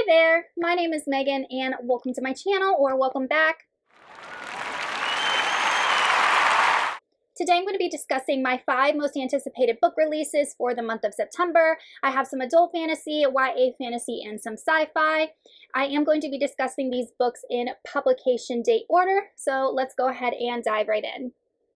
Hi there, my name is Megan and welcome to my channel, or welcome back. Today I'm going to be discussing my 5 most anticipated book releases for the month of September. I have some adult fantasy, YA fantasy, and some sci-fi. I am going to be discussing these books in publication date order, so let's go ahead and dive right in.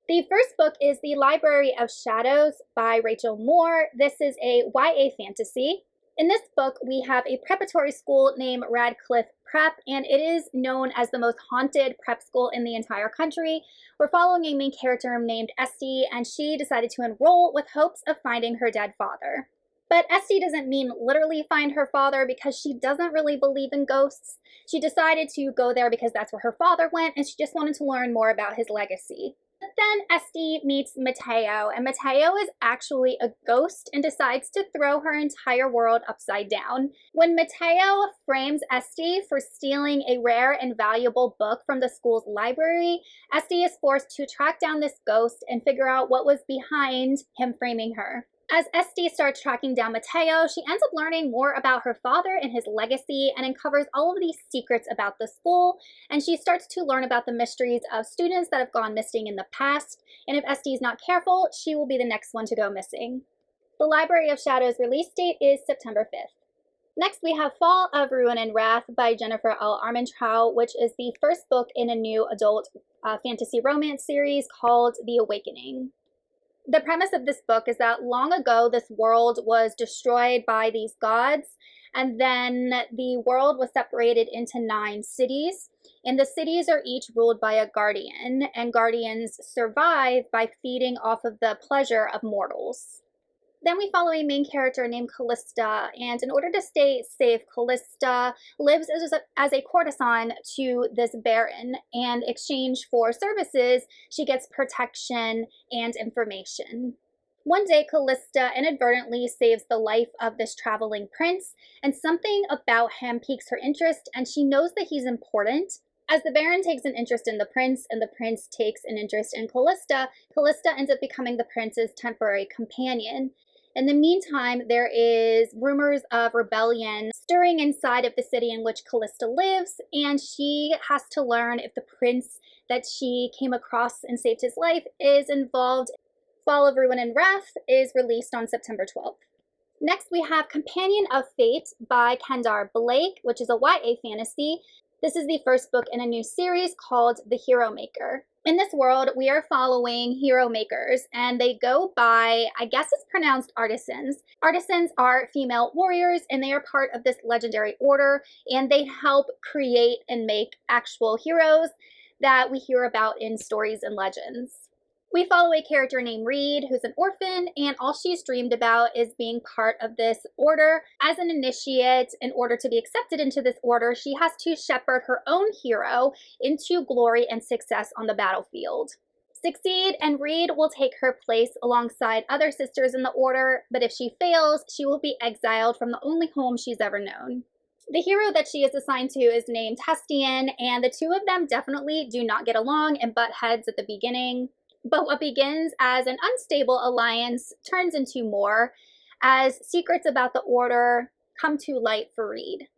The first book is The Library of Shadows by Rachel Moore. This is a YA fantasy. In this book, we have a preparatory school named Radcliffe Prep, and it is known as the most haunted prep school in the entire country. We're following a main character named Esty, and she decided to enroll with hopes of finding her dead father. But Esty doesn't mean literally find her father, because she doesn't really believe in ghosts. She decided to go there because that's where her father went, and she just wanted to learn more about his legacy. But then Esty meets Mateo, and Mateo is actually a ghost and decides to throw her entire world upside down. When Mateo frames Esty for stealing a rare and valuable book from the school's library, Esty is forced to track down this ghost and figure out what was behind him framing her. As Esty starts tracking down Mateo, she ends up learning more about her father and his legacy, and uncovers all of these secrets about the school, and she starts to learn about the mysteries of students that have gone missing in the past, and if Esty is not careful, she will be the next one to go missing. The Library of Shadows release date is September 5th. Next, we have Fall of Ruin and Wrath by Jennifer L. Armentrout, which is the first book in a new adult fantasy romance series called The Awakening. The premise of this book is that long ago, this world was destroyed by these gods, and then the world was separated into 9 cities, and the cities are each ruled by a guardian, and guardians survive by feeding off of the pleasure of mortals. Then we follow a main character named Callista, and in order to stay safe, Callista lives as a courtesan to this baron, and in exchange for services, she gets protection and information. One day, Callista inadvertently saves the life of this traveling prince, and something about him piques her interest, and she knows that he's important. As the Baron takes an interest in the prince, and the prince takes an interest in Callista, Callista ends up becoming the prince's temporary companion. In the meantime, there is rumors of rebellion stirring inside of the city in which Callista lives, and she has to learn if the prince that she came across and saved his life is involved. Fall of Ruin and Wrath is released on September 12th. Next, we have Companion of Fate by Kendar Blake, which is a YA fantasy. This is the first book in a new series called The Hero Maker. In this world, we are following hero makers, and they go by, I guess it's pronounced artisans. Artisans are female warriors, and they are part of this legendary order, and they help create and make actual heroes that we hear about in stories and legends. We follow a character named Reed, who's an orphan, and all she's dreamed about is being part of this order. As an initiate, in order to be accepted into this order, she has to shepherd her own hero into glory and success on the battlefield. Succeed, and Reed will take her place alongside other sisters in the order, but if she fails, she will be exiled from the only home she's ever known. The hero that she is assigned to is named Hestian, and the two of them definitely do not get along and butt heads at the beginning. But what begins as an unstable alliance turns into more, as secrets about the order come to light for Reed.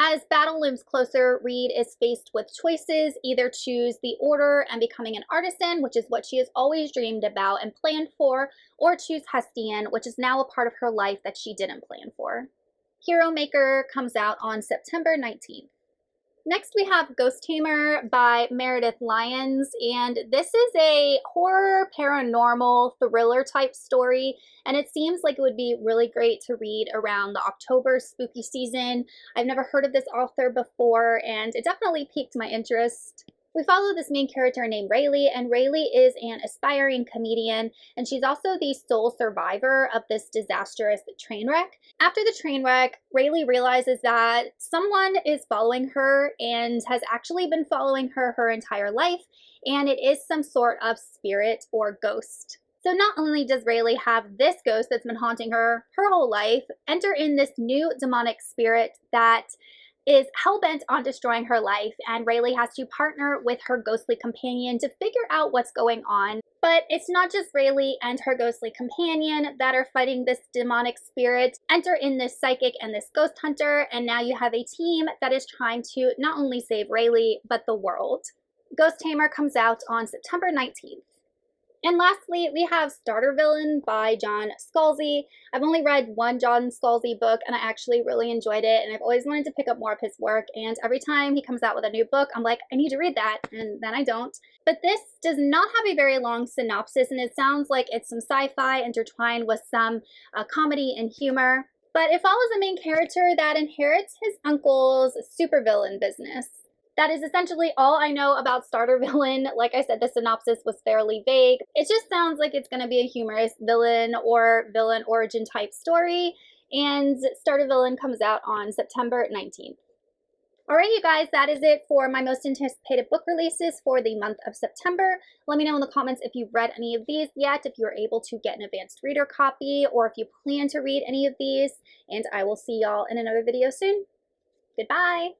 As battle looms closer, Reed is faced with choices: either choose the order and becoming an artisan, which is what she has always dreamed about and planned for, or choose Hestian, which is now a part of her life that she didn't plan for. Hero Maker comes out on September 19th. Next, we have Ghost Tamer by Meredith Lyons, and this is a horror, paranormal, thriller type story, and it seems like it would be really great to read around the October spooky season. I've never heard of this author before, and it definitely piqued my interest. We follow this main character named Rayleigh, and Rayleigh is an aspiring comedian, and she's also the sole survivor of this disastrous train wreck. After the train wreck, Rayleigh realizes that someone is following her and has actually been following her her entire life, and it is some sort of spirit or ghost. So not only does Rayleigh have this ghost that's been haunting her her whole life, enter in this new demonic spirit that is hell-bent on destroying her life, and Rayleigh has to partner with her ghostly companion to figure out what's going on. But it's not just Rayleigh and her ghostly companion that are fighting this demonic spirit. Enter in this psychic and this ghost hunter, and now you have a team that is trying to not only save Rayleigh, but the world. Ghost Tamer comes out on September 19th. And lastly, we have Starter Villain by John Scalzi. I've only read one John Scalzi book, and I actually really enjoyed it, and I've always wanted to pick up more of his work, and every time he comes out with a new book, I'm like, I need to read that, and then I don't. But this does not have a very long synopsis, and it sounds like it's some sci-fi intertwined with some comedy and humor. But it follows a main character that inherits his uncle's supervillain business. That is essentially all I know about Starter Villain. Like I said, the synopsis was fairly vague. It just sounds like it's going to be a humorous villain or villain origin type story, and Starter Villain comes out on September 19th. Alright, you guys, that is it for my most anticipated book releases for the month of September. Let me know in the comments if you've read any of these yet, if you were able to get an advanced reader copy, or if you plan to read any of these, and I will see y'all in another video soon. Goodbye!